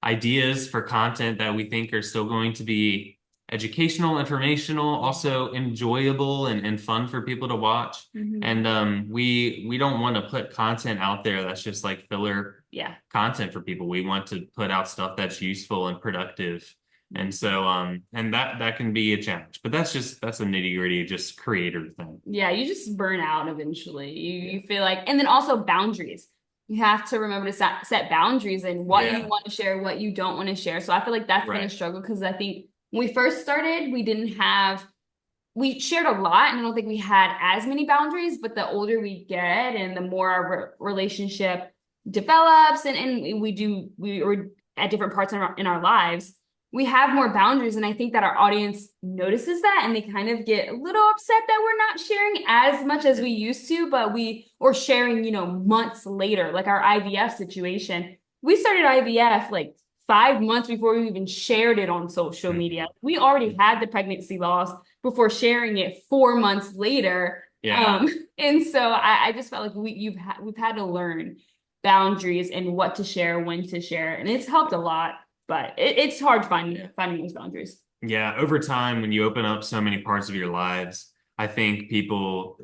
ideas for content that we think are still going to be educational, informational, also enjoyable and fun for people to watch. And we don't want to put content out there that's just like filler content for people. We want to put out stuff that's useful and productive. And so and that can be a challenge, but that's a nitty-gritty just creator thing. Yeah, you just burn out eventually. You feel like, and then also boundaries. You have to remember to set boundaries and what you want to share, what you don't want to share. So I feel like that's been a struggle, because I think when we first started, we shared a lot, and I don't think we had as many boundaries. But the older we get and the more our relationship develops and we were at different parts in our lives, we have more boundaries. And I think that our audience notices that, and they kind of get a little upset that we're not sharing as much as we used to, or sharing, months later, like our IVF situation. We started IVF like 5 months before we even shared it on social media. We already had the pregnancy loss before sharing it 4 months later. Yeah. And so I just felt like we've had to learn boundaries and what to share, when to share. And it's helped a lot. But it's hard finding those boundaries. Yeah, over time, when you open up so many parts of your lives, I think people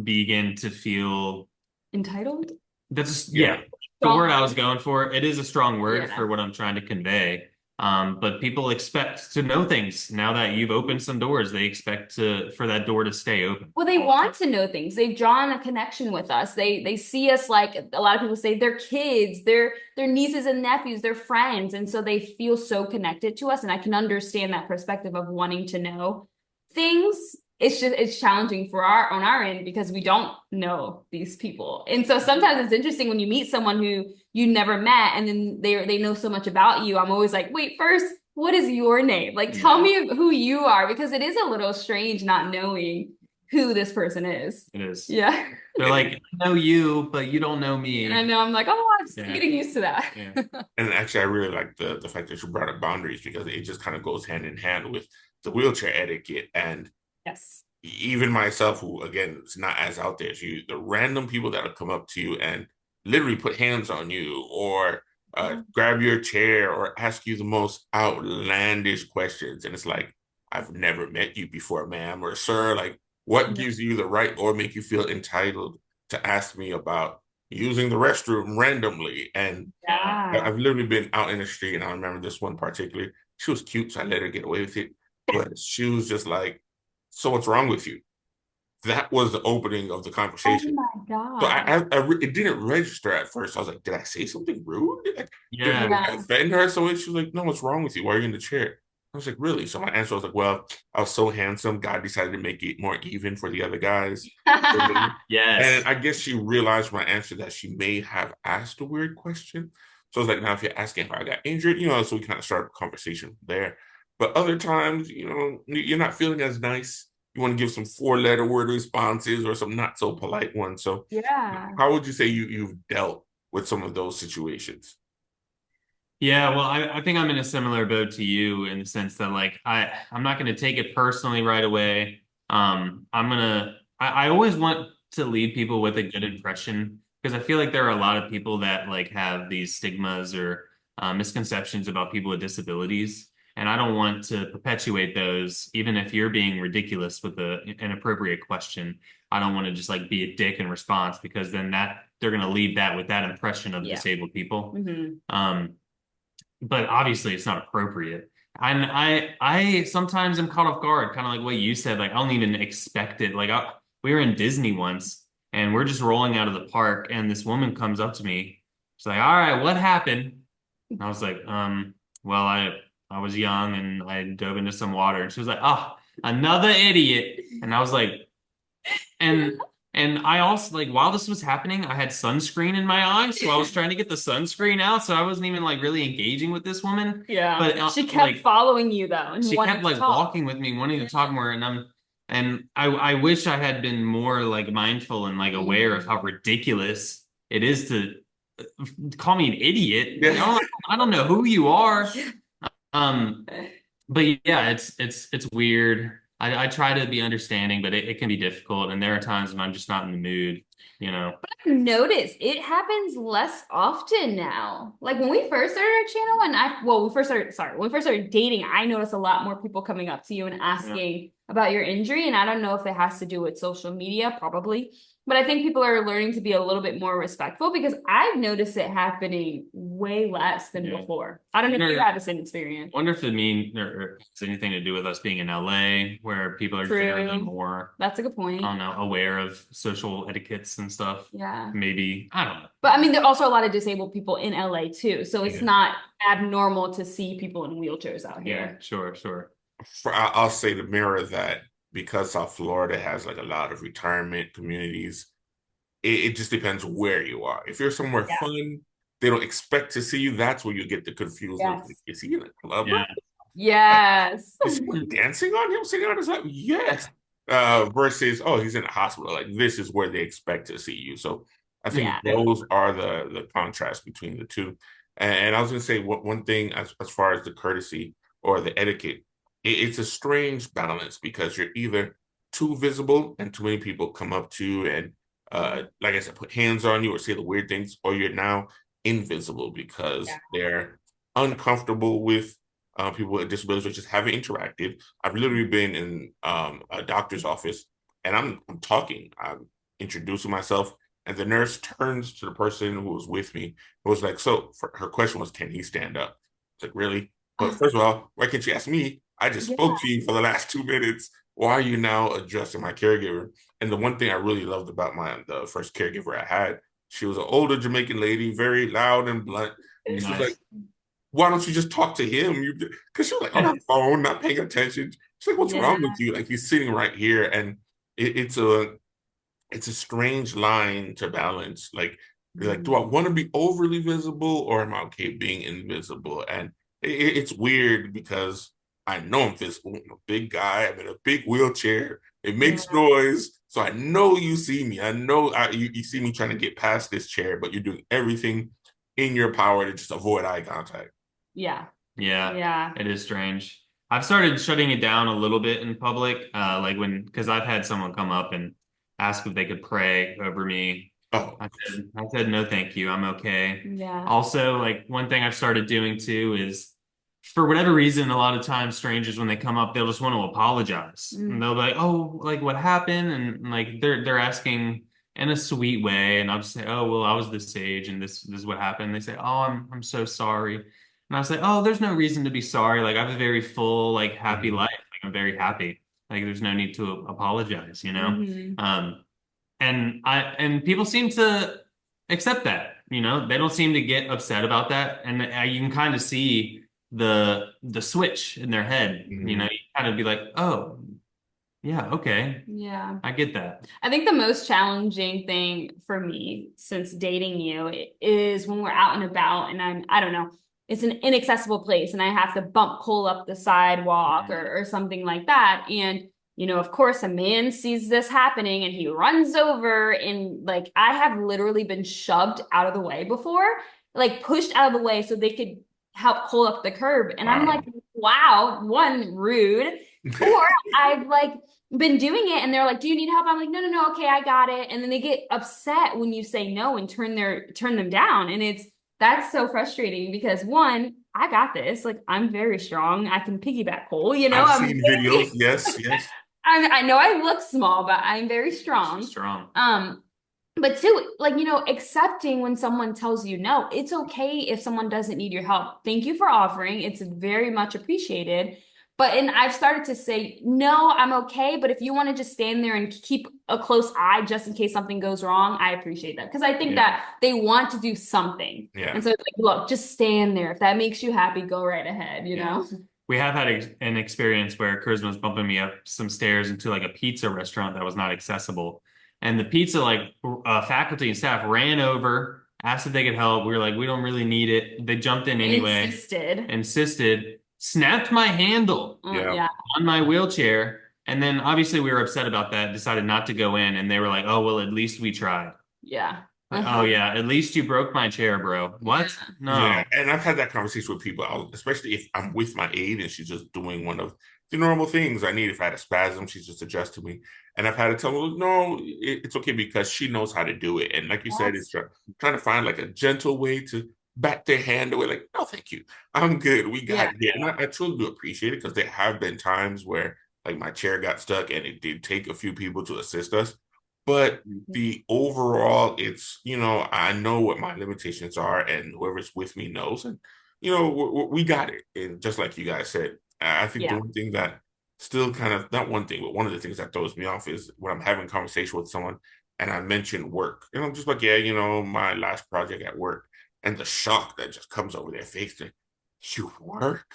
begin to feel entitled. That's the word I was going for. It is a strong word for what I'm trying to convey. But people expect to know things. Now that you've opened some doors, they expect for that door to stay open. Well, they want to know things. They've drawn a connection with us. They see us, like a lot of people say, their kids, their nieces and nephews, their friends. And so they feel so connected to us. And I can understand that perspective of wanting to know things. It's challenging on our end, because we don't know these people. And so sometimes it's interesting when you meet someone who you never met, and then they know so much about you. I'm always like, wait, first, what is your name? Like, tell me who you are, because it is a little strange not knowing who this person is. It is. Yeah. They're like, I know you, but you don't know me. I know. I'm like, I'm just getting used to that. Yeah. And actually, I really like the fact that you brought up boundaries, because it just kind of goes hand in hand with the wheelchair etiquette. And yes, even myself, who again is not as out there as you, the random people that'll come up to you and literally put hands on you, or grab your chair, or ask you the most outlandish questions. And it's like, I've never met you before, ma'am or sir. Like, what gives you the right or make you feel entitled to ask me about using the restroom randomly? And I've literally been out in the street, and I remember this one particularly. She was cute, so I let her get away with it. But she was just like, so what's wrong with you? That was the opening of the conversation. Oh my God. So it didn't register at first. I was like, did I say something rude? Did I offend her? So she was like, no, what's wrong with you? Why are you in the chair? I was like, really? So my answer was like, well, I was so handsome, God decided to make it more even for the other guys. Yes. And I guess she realized my answer that she may have asked a weird question. So I was like, now if you're asking how I got injured, so we kind of started a conversation there. But other times, you're not feeling as nice. You want to give some 4-letter word responses or some not so polite ones. So Yeah. how would you say you've dealt with some of those situations? Yeah, well, I think I'm in a similar boat to you in the sense that like I'm not going to take it personally right away. I always want to leave people with a good impression because I feel like there are a lot of people that like have these stigmas or misconceptions about people with disabilities, and I don't want to perpetuate those, even if you're being ridiculous with an appropriate question. I don't want to just like be a dick in response because then that they're going to leave that with that impression of Yeah. disabled people. Mhm. But obviously it's not appropriate. And I sometimes am caught off guard, kind of like what you said. Like I don't even expect it. Like we were in Disney once, and we're just rolling out of the park, and this woman comes up to me. She's like, "All right, what happened?" And I was like, well, I was young and I dove into some water." And she was like, "Oh, another idiot." And I was like, and I also like while this was happening, I had sunscreen in my eyes, so I was trying to get the sunscreen out, so I wasn't even like really engaging with this woman. Yeah. But She kept like following you though, and she wanted kept to like talk. walking with me, wanting to talk more, and I wish I had been more like mindful and like aware of how ridiculous it is to call me an idiot. Yeah. I don't know who you are. Um, but yeah, it's weird. I try to be understanding, but it can be difficult, and there are times when I'm just not in the mood, you know. Notice it happens less often now. Like when we first started our channel, and when we first started dating, I noticed a lot more people coming up to you and asking about your injury. And I don't know if it has to do with social media, probably. But I think people are learning to be a little bit more respectful because I've noticed it happening way less than before. I don't know if you have the same experience. Wonder if it has anything to do with us being in LA, where people are generally more, That's a good point. I don't know, aware of social etiquettes and stuff. Yeah. Maybe, I don't know. But I mean, there are also a lot of disabled people in LA too. So it's not abnormal to see people in wheelchairs out here. Yeah, sure. I'll say to mirror that because South Florida has like a lot of retirement communities, it just depends where you are. If you're somewhere fun, they don't expect to see you. That's where you get the confused. Like, is he in a club? Yeah. Yes. Is someone dancing on him, sitting on his lap? Yes. Versus, oh, he's in a hospital. Like this is where they expect to see you. So I think those are the contrast between the two. And I was going to say one thing as far as the courtesy or the etiquette, it's a strange balance because you're either too visible and too many people come up to you and like I said, put hands on you or say the weird things, or you're now invisible because they're uncomfortable with people with disabilities or just haven't interacted. I've literally been in a doctor's office and I'm talking, I'm introducing myself, and the nurse turns to the person who was with me and was like, so her question was, can he stand up? It's like, really? But first of all, why can't you ask me? I just spoke to you for the last 2 minutes. Why are you now adjusting my caregiver? And the one thing I really loved about the first caregiver I had, she was an older Jamaican lady, very loud and blunt. And she was like, why don't you just talk to him? Because she was like on her phone, not paying attention. She's like, what's wrong with you? Like he's sitting right here. And it's a strange line to balance. Like, do I want to be overly visible or am I okay being invisible? And it's weird because I know I'm visible. I'm a big guy. I'm in a big wheelchair. It makes noise. So I know you see me. I know you see me trying to get past this chair, but you're doing everything in your power to just avoid eye contact. Yeah. It is strange. I've started shutting it down a little bit in public, like because I've had someone come up and ask if they could pray over me. Oh, I said no, thank you. I'm okay. Yeah. Also, like one thing I've started doing too is, for whatever reason, a lot of times strangers, when they come up, they'll just want to apologize. And they'll be like, oh, like what happened? And like they're asking in a sweet way. And I'll just say, oh, well, I was this age and this is what happened. They say, oh, I'm so sorry. And I'll say, oh, there's no reason to be sorry. Like I have a very full, like happy life. Like I'm very happy. Like there's no need to apologize, you know? And people seem to accept that, you know, they don't seem to get upset about that. And you can kind of see the switch in their head. Mhm. You kind of be like, oh, yeah, okay, Yeah. I get that. I think the most challenging thing for me since dating you is when we're out and about and I don't know, it's an inaccessible place and I have to bump Cole up the sidewalk or something like that. And, of course, a man sees this happening and he runs over and like I have literally been shoved out of the way before, like pushed out of the way so they could help Cole up the curb. And I'm like, wow, one, rude. Or I've like been doing it and they're like, do you need help? I'm like, no, okay, I got it. And then they get upset when you say no and turn them down. And that's so frustrating because one, I got this. Like I'm very strong. I can piggyback Cole, I've seen videos. Yes. I know I look small, but I'm very strong. Strong. But two, like, accepting when someone tells you no, it's okay if someone doesn't need your help. Thank you for offering. It's very much appreciated. And I've started to say, no, I'm okay. But if you want to just stand there and keep a close eye just in case something goes wrong, I appreciate that. Because I think that they want to do something. Yeah. And so it's like, look, just stand there. If that makes you happy, go right ahead, know? We have had an experience where Charisma was bumping me up some stairs into like a pizza restaurant that was not accessible. And the pizza, faculty and staff ran over, asked if they could help. We were like, we don't really need it. They jumped in anyway. Insisted. Snapped my handle on my wheelchair. And then obviously we were upset about that, decided not to go in. And they were like, oh, well, at least we tried. Yeah. Oh, yeah. At least you broke my chair, bro. What? Yeah. No. Yeah. And I've had that conversation with people, especially if I'm with my aide and she's just doing one of the normal things I need. If I had a spasm, she's just adjusting me. And I've had to tell her, no, it's okay because she knows how to do it. And like you said, it's trying to find like a gentle way to back their hand away. Like, no, thank you. I'm good. We got it. And I truly do appreciate it because there have been times where like my chair got stuck and it did take a few people to assist us. But the overall, it's, I know what my limitations are and whoever's with me knows. And, we got it. And just like you guys said, I think the one thing that still kind of, not one thing, but one of the things that throws me off is when I'm having a conversation with someone and I mention work. And I'm just like, my last project at work. And the shock that just comes over their face. Like, you work?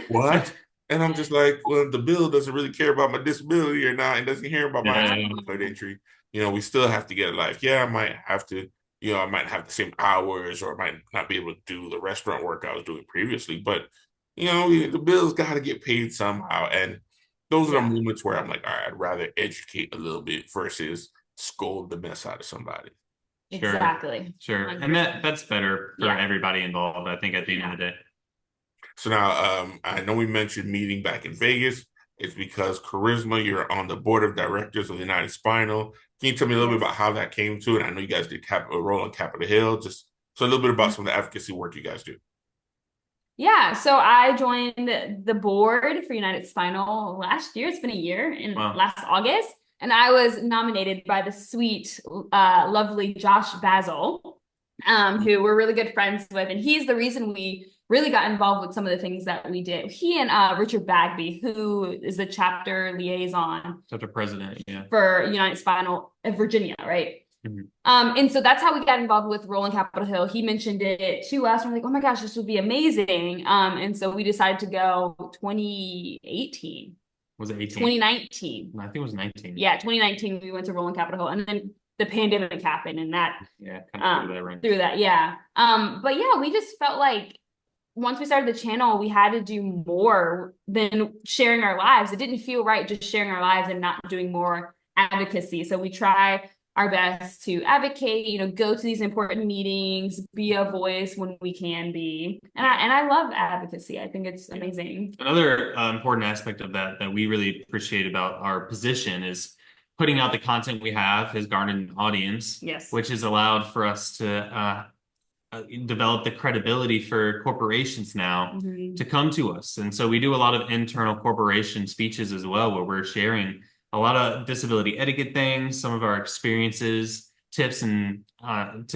What? And I'm just like, well, the bill doesn't really care about my disability or not. It doesn't care about my injury. We still have to get a life. Yeah, I might have to, I might have the same hours or I might not be able to do the restaurant work I was doing previously. But, the bills got to get paid somehow. And those are the moments where I'm like, all right, I'd rather educate a little bit versus scold the mess out of somebody. Exactly. Sure. And that's better for everybody involved, I think, at the end of the day. So now, I know we mentioned meeting back in Vegas. It's because Charisma, you're on the board of directors of the United Spinal. Can you tell me a little bit about how that came to it? I know you guys did a role on Capitol Hill. Just so a little bit about some of the advocacy work you guys do. Yeah, so I joined the board for United Spinal last year. It's been a year last August. And I was nominated by the sweet, lovely Josh Basil, who we're really good friends with. And he's the reason we really got involved with some of the things that we did. He and Richard Bagby, who is the chapter liaison. Chapter president, for United Spinal in Virginia, right? Mm-hmm. And so that's how we got involved with Rolling Capitol Hill. He mentioned it to us. And we're like, oh my gosh, this would be amazing. And so we decided to go 2018. Was it 18? 2019. I think it was 19. Yeah, 2019, we went to Rolling Capitol Hill. And then the pandemic happened and that through that. Yeah. But yeah, we just felt like once we started the channel, we had to do more than sharing our lives. It didn't feel right just sharing our lives and not doing more advocacy. So we try our best to advocate, go to these important meetings, be a voice when we can be. And I love advocacy. I think it's amazing. Another important aspect of that we really appreciate about our position is putting out the content we have has garnered an audience, which has allowed for us to develop the credibility for corporations now to come to us. And so we do a lot of internal corporation speeches as well, where we're sharing a lot of disability etiquette things, some of our experiences, tips and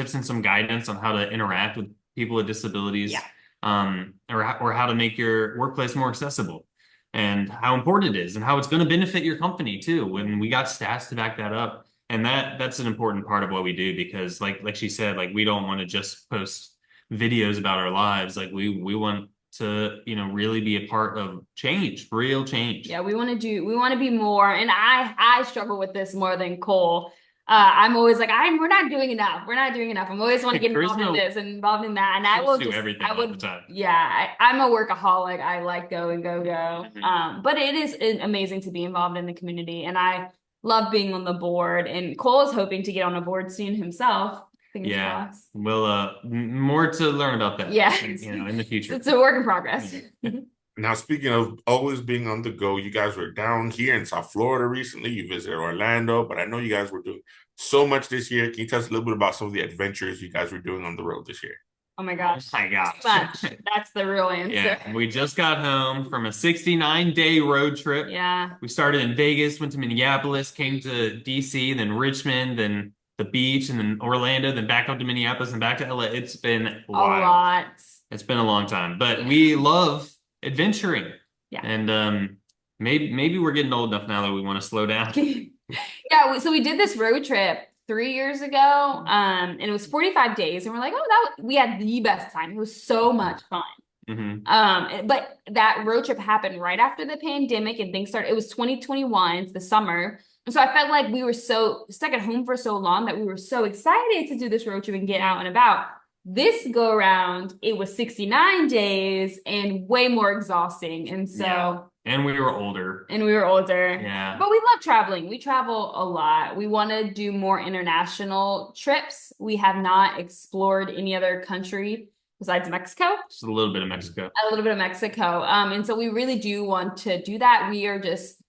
some guidance on how to interact with people with disabilities, or how to make your workplace more accessible, and how important it is, and how it's going to benefit your company too. When we got stats to back that up, and that's an important part of what we do, because like she said, like we don't want to just post videos about our lives. Like we want to, really be a part of change, real change. Yeah, we want to be more. And I struggle with this more than Cole. I'm always like, we're not doing enough. We're not doing enough. I'm always want to get involved in this and involved in that. And I will do everything all the time. Yeah, I'm a workaholic. I like go and go. Mm-hmm. But it is amazing to be involved in the community. And I love being on the board. And Cole is hoping to get on a board soon himself. Yeah, we'll more to learn about that. Yeah, in the future. It's a work in progress. Now, speaking of always being on the go, you guys were down here in South Florida recently. You visited Orlando, but I know you guys were doing so much this year. Can you tell us a little bit about some of the adventures you guys were doing on the road this year? Oh my gosh. Much. That's the real answer. Yeah, we just got home from a 69-day road trip. Yeah. We started in Vegas, went to Minneapolis, came to DC, then Richmond, then the beach, and then Orlando, then back up to Minneapolis and back to LA. It's been wild. A lot. It's been a long time, but we love adventuring. Yeah. And maybe we're getting old enough now that we want to slow down. Yeah, so we did this road trip 3 years ago, and it was 45 days, and we're like, we had the best time. It was so much fun. Mm-hmm. But that road trip happened right after the pandemic, and things started. It was 2021, it's the summer. And so I felt like we were so stuck at home for so long that we were so excited to do this road trip and get out and about. This go around, it was 69 days and way more exhausting. And so. Yeah. And we were older. Yeah. But we love traveling. We travel a lot. We want to do more international trips. We have not explored any other country besides Mexico. Just a little bit of Mexico. And so we really do want to do that. We are just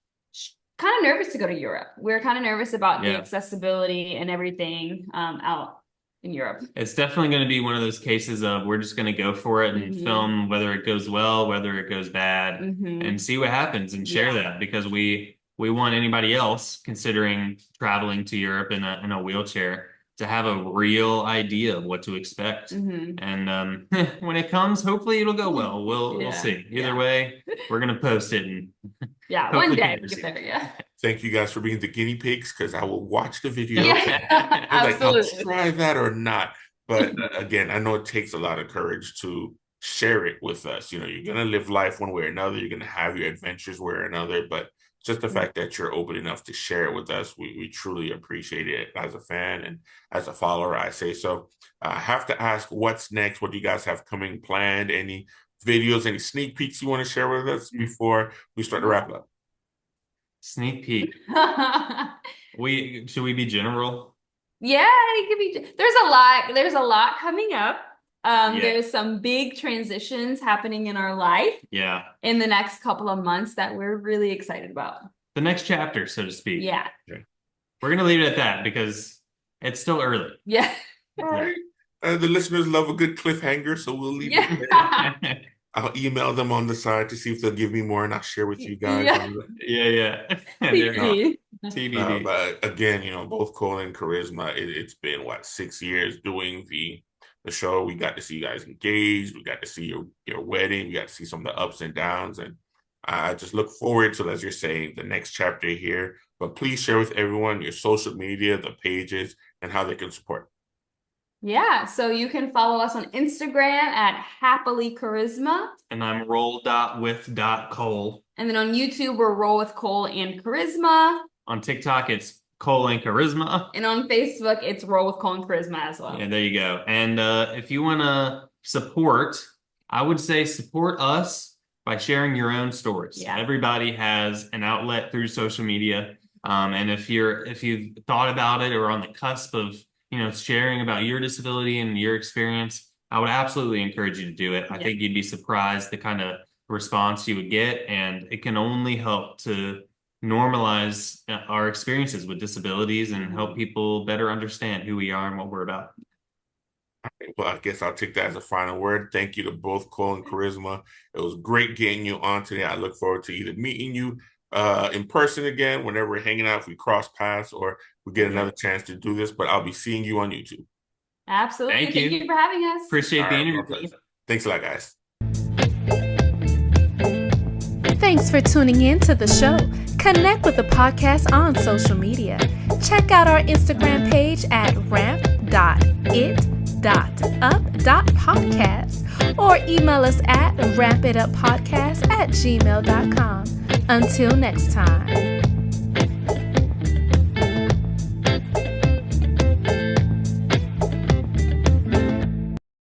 kind of nervous to go to Europe. We're kind of nervous about the accessibility and everything out in Europe. It's definitely going to be one of those cases of we're just going to go for it and film whether it goes well, whether it goes bad, and see what happens and share that, because we want anybody else considering traveling to Europe in a wheelchair to have a real idea of what to expect. And when it comes, hopefully it'll go well. We'll see. Either way, we're going to post it. And one day we'll get there, Thank you guys for being the guinea pigs, because I will watch the video. Absolutely. I'll try that or not. But again, I know it takes a lot of courage to share it with us. You're going to live life one way or another. You're going to have your adventures one way or another. But just the fact that you're open enough to share it with us, we truly appreciate it. As a fan and as a follower, I say so. I have to ask, what's next? What do you guys have coming planned? Any videos, any sneak peeks you want to share with us before we start to wrap up? Sneak peek. Should we be general? Yeah, it could be. There's a lot coming up. There's some big transitions happening in our life. Yeah. In the next couple of months that we're really excited about. The next chapter, so to speak. Yeah. Okay. We're gonna leave it at that because it's still early. Yeah. All right. The listeners love a good cliffhanger, so we'll leave it there. I'll email them on the side to see if they'll give me more, and I'll share with you guys. TBD. But again, both Cole and Charisma, it's been 6 years doing the show. We got to see you guys engaged. We got to see your wedding. We got to see some of the ups and downs, and I just look forward to, as you're saying, the next chapter here. But please share with everyone your social media, the pages, and how they can support. Yeah, so you can follow us on Instagram at Happily Charisma. And I'm roll.with.Cole. And then on YouTube, we're Roll with Cole and Charisma. On TikTok, it's Cole and Charisma. And on Facebook, it's Roll with Cole and Charisma as well. Yeah, there you go. And if you want to support, I would say support us by sharing your own stories. Yeah. Everybody has an outlet through social media. And if you've thought about it or on the cusp of sharing about your disability and your experience, I would absolutely encourage you to do it. I think you'd be surprised the kind of response you would get, and it can only help to normalize our experiences with disabilities and help people better understand who we are and what we're about. Well, I guess I'll take that as a final word. Thank you to both Cole and Charisma. It was great getting you on today. I look forward to either meeting you in person again whenever we're hanging out, if we cross paths, or we get another chance to do this. But I'll be seeing you on YouTube. Absolutely. Thank you for having us. Appreciate the interview. Thanks a lot, guys. Thanks for tuning in to the show. Connect with the podcast on social media. Check out our Instagram page at ramp.it.up.podcast or email us at rampituppodcast@gmail.com. Until next time.